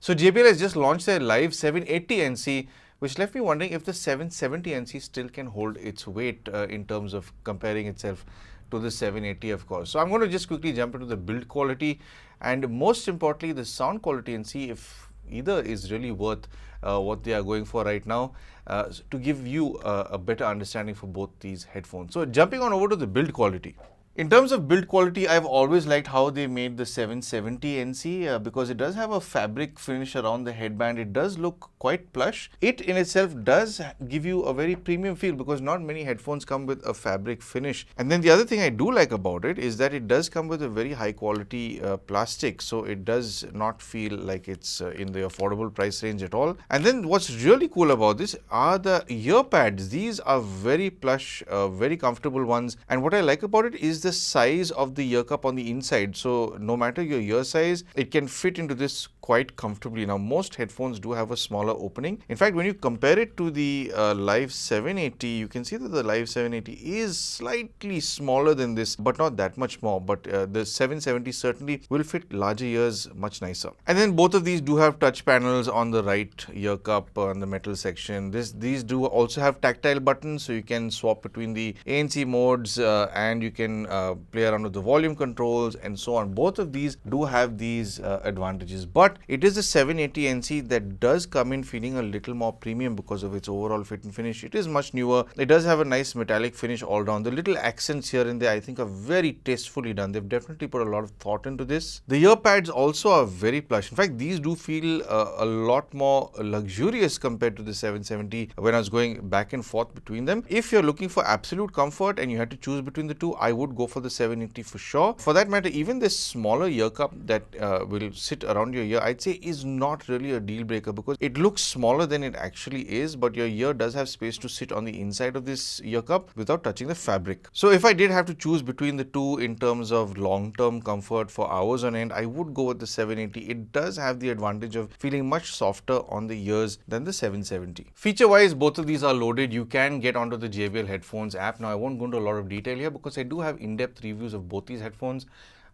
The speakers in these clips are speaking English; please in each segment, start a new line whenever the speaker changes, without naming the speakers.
So JBL has just launched their Live 780 NC, which left me wondering if the 770 NC still can hold its weight in terms of comparing itself to the 780, of course. So I'm going to just quickly jump into the build quality and most importantly the sound quality and see if either is really worth what they are going for right now to give you a better understanding for both these headphones. So jumping on over to the build quality. In terms of build quality, I've always liked how they made the 770 NC because it does have a fabric finish around the headband. It does look quite plush. It in itself does give you a very premium feel because not many headphones come with a fabric finish. And then the other thing I do like about it is that it does come with a very high quality plastic. So it does not feel like it's in the affordable price range at all. And then what's really cool about this are the ear pads. These are very plush, very comfortable ones. And what I like about it is the size of the ear cup on the inside. So no matter your ear size, it can fit into this quite comfortably. Now most headphones do have a smaller opening. In fact, when you compare it to the Live 780, you can see that the Live 780 is slightly smaller than this, but not that much more. But the 770 certainly will fit larger ears much nicer. And then both of these do have touch panels on the right ear cup on the metal section. These do also have tactile buttons, so you can swap between the ANC modes and you can play around with the volume controls and so on. Both of these do have these advantages, but it is the 780 NC that does come in feeling a little more premium because of its overall fit and finish. It is much newer. It does have a nice metallic finish all down. The little accents here and there I think are very tastefully done. They've definitely put a lot of thought into this. The ear pads also are very plush. In fact, these do feel a lot more luxurious compared to the 770 when I was going back and forth between them. If you're looking for absolute comfort and you had to choose between the two, I would go for the 780 for sure. For that matter, even this smaller ear cup that will sit around your ear, I'd say is not really a deal breaker because it looks smaller than it actually is, but your ear does have space to sit on the inside of this ear cup without touching the fabric. So if I did have to choose between the two in terms of long-term comfort for hours on end, I would go with the 780. It does have the advantage of feeling much softer on the ears than the 770. Feature-wise, both of these are loaded. You can get onto the JBL headphones app. Now, I won't go into a lot of detail here because I do have in-depth reviews of both these headphones.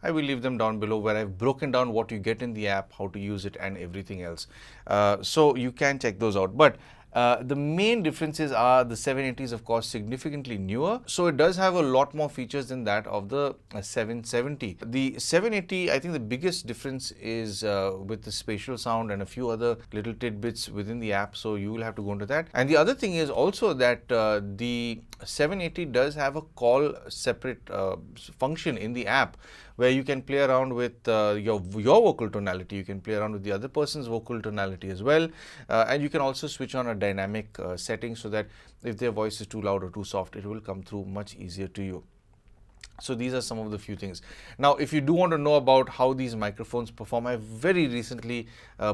I will leave them down below where I've broken down what you get in the app, how to use it and everything else. So you can check those out. But the main differences are the 780 is of course significantly newer, so it does have a lot more features than that of the 770. The 780, I think the biggest difference is with the spatial sound and a few other little tidbits within the app, so you will have to go into that. And the other thing is also that the 780 does have a call separate function in the app where you can play around with your vocal tonality. You can play around with the other person's vocal tonality as well, and you can also switch on a dynamic setting so that if their voice is too loud or too soft, it will come through much easier to you. So these are some of the few things. Now, if you do want to know about how these microphones perform, I very recently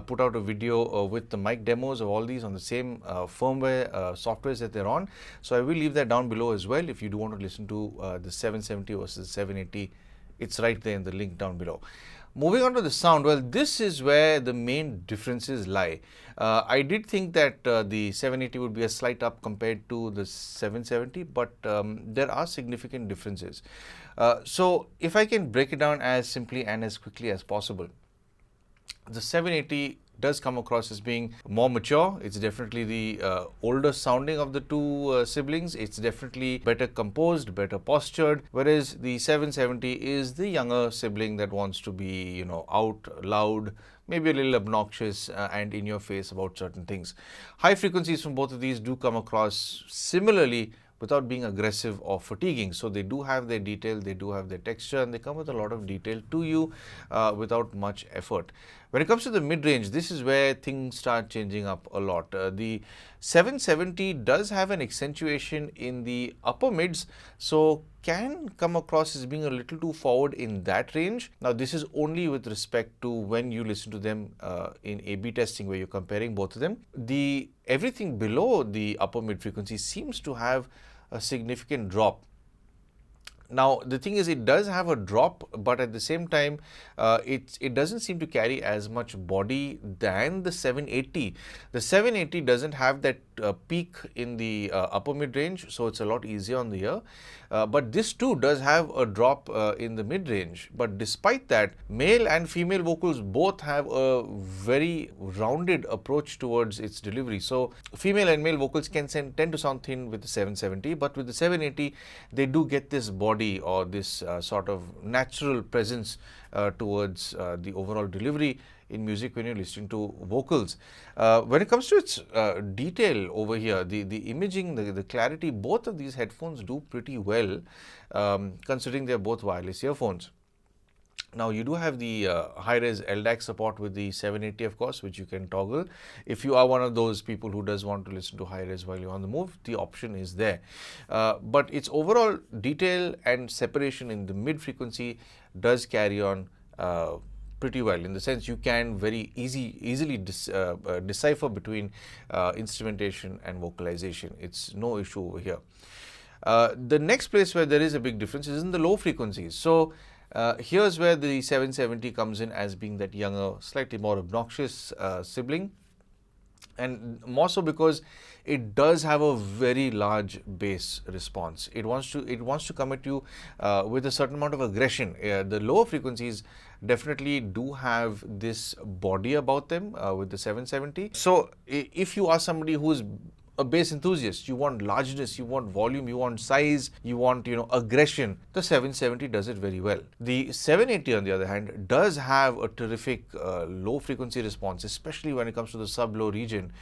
put out a video with the mic demos of all these on the same firmware softwares that they're on. So I will leave that down below as well. If you do want to listen to the 770 versus 780, it's right there in the link down below. Moving on to the sound, well, this is where the main differences lie. I did think that the 780 would be a slight up compared to the 770, but there are significant differences. So if I can break it down as simply and as quickly as possible, the 780 does come across as being more mature. It's definitely the older sounding of the two siblings. It's definitely better composed, better postured, whereas the 770 is the younger sibling that wants to be, you know, out loud, maybe a little obnoxious and in your face about certain things. High frequencies from both of these do come across similarly without being aggressive or fatiguing. So they do have their detail, they do have their texture, and they come with a lot of detail to you without much effort. When it comes to the mid-range, this is where things start changing up a lot. The 770 does have an accentuation in the upper mids, so can come across as being a little too forward in that range. Now, this is only with respect to when you listen to them in A/B testing, where you're comparing both of them. Everything below the upper mid frequency seems to have a significant drop. Now, the thing is, it does have a drop, but at the same time, it doesn't seem to carry as much body than the 780. The 780 doesn't have that peak in the upper mid range, so it's a lot easier on the ear. But this too does have a drop in the mid range. But despite that, male and female vocals both have a very rounded approach towards its delivery. So female and male vocals can tend to sound thin with the 770, but with the 780, they do get this body or this sort of natural presence towards the overall delivery in music when you're listening to vocals. When it comes to its detail over here, the imaging, the clarity, both of these headphones do pretty well, considering they're both wireless earphones. Now, you do have the high-res LDAC support with the 780, of course, which you can toggle. If you are one of those people who does want to listen to high-res while you're on the move, the option is there. But its overall detail and separation in the mid-frequency does carry on pretty well, in the sense you can very easily decipher between instrumentation and vocalization. It's no issue over here. The next place where there is a big difference is in the low frequencies. So here's where the 770 comes in as being that younger, slightly more obnoxious sibling, and more so because it does have a very large bass response. It wants to come at you with a certain amount of aggression. The lower frequencies definitely do have this body about them with the 770. So if you are somebody who's a bass enthusiast, you want largeness, you want volume, you want size, you want, aggression, the 770 does it very well. The 780, on the other hand, does have a terrific low frequency response, especially when it comes to the sub-low region.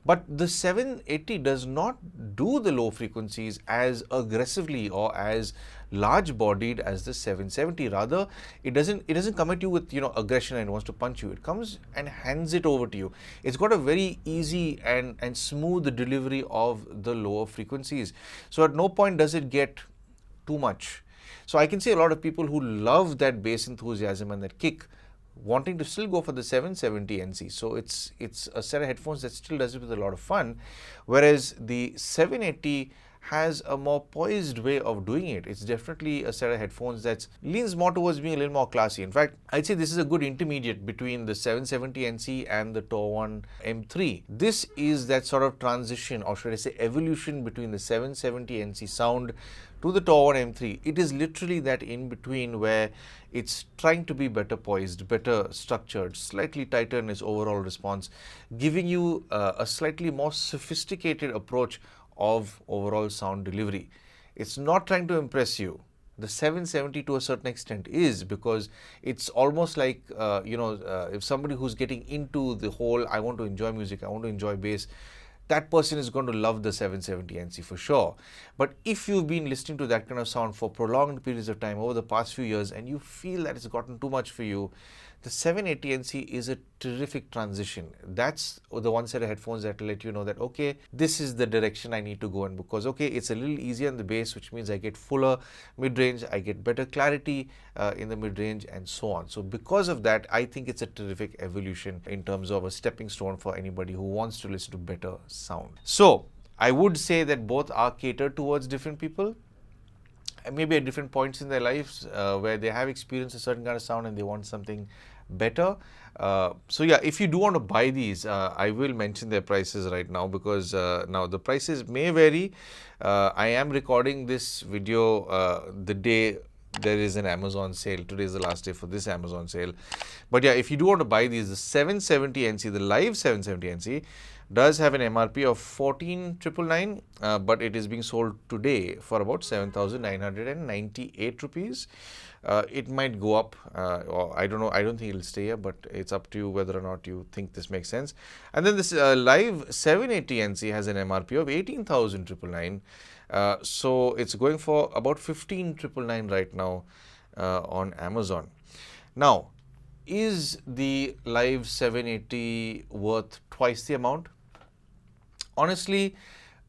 But the 780 does not do the low frequencies as aggressively or as large bodied as the 770. Rather, it doesn't come at you with aggression and wants to punch you. It comes and hands it over to you. It's got a very easy and smooth delivery of the lower frequencies. So at no point does it get too much. So I can see a lot of people who love that bass enthusiasm and that kick wanting to still go for the 770 NC. So it's a set of headphones that still does it with a lot of fun, whereas the 780 has a more poised way of doing it. It's definitely a set of headphones that leans more towards being a little more classy. In fact, I'd say this is a good intermediate between the 770 NC and the TOR1 M3. This is that sort of transition, or should I say evolution, between the 770 NC sound to the TOR1 M3. It is literally that in between where it's trying to be better poised, better structured, slightly tighter in its overall response, giving you a slightly more sophisticated approach of overall sound delivery. It's not trying to impress you. The 770 to a certain extent is, because it's almost like, if somebody who's getting into the whole, I want to enjoy music, I want to enjoy bass, that person is going to love the 770 NC for sure. But if you've been listening to that kind of sound for prolonged periods of time over the past few years and you feel that it's gotten too much for you, the 780 NC is a terrific transition. That's the one set of headphones that will let you know that, okay, this is the direction I need to go in, because, okay, it's a little easier in the bass, which means I get fuller mid-range, I get better clarity in the mid-range, and so on. So because of that, I think it's a terrific evolution in terms of a stepping stone for anybody who wants to listen to better sound. So I would say that both are catered towards different people, maybe at different points in their lives where they have experienced a certain kind of sound and they want something better. So yeah, if you do want to buy these, I will mention their prices right now, because now the prices may vary. I am recording this video the day there is an Amazon sale. Today is the last day for this Amazon sale. But yeah, if you do want to buy these, the 770 NC, the live 770 NC, does have an MRP of 14,999, but it is being sold today for about 7,998 rupees. It might go up, or I don't know. I don't think it'll stay here, but it's up to you whether or not you think this makes sense. And then this live 780 NC has an MRP of 18,999. So it's going for about 15,999 right now on Amazon. Now, is the live 780 worth twice the amount? Honestly,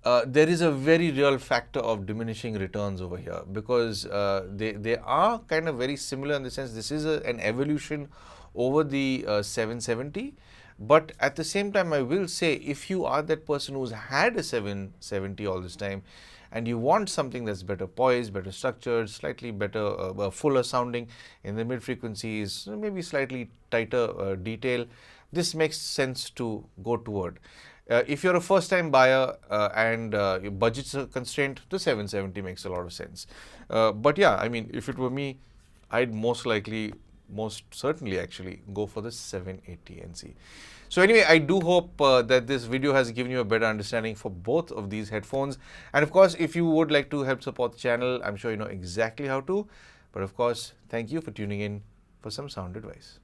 there is a very real factor of diminishing returns over here, because they are kind of very similar in the sense this is an evolution over the 770. But at the same time, I will say, if you are that person who's had a 770 all this time and you want something that's better poised, better structured, slightly better, fuller sounding in the mid frequencies, maybe slightly tighter detail, this makes sense to go toward. If you're a first time buyer and your budget's a constraint, the 770 makes a lot of sense. But yeah, I mean, if it were me, I'd most certainly actually go for the 780 NC. So anyway, I do hope that this video has given you a better understanding for both of these headphones. And of course, if you would like to help support the channel, I'm sure you know exactly how to. But of course, thank you for tuning in for some sound advice.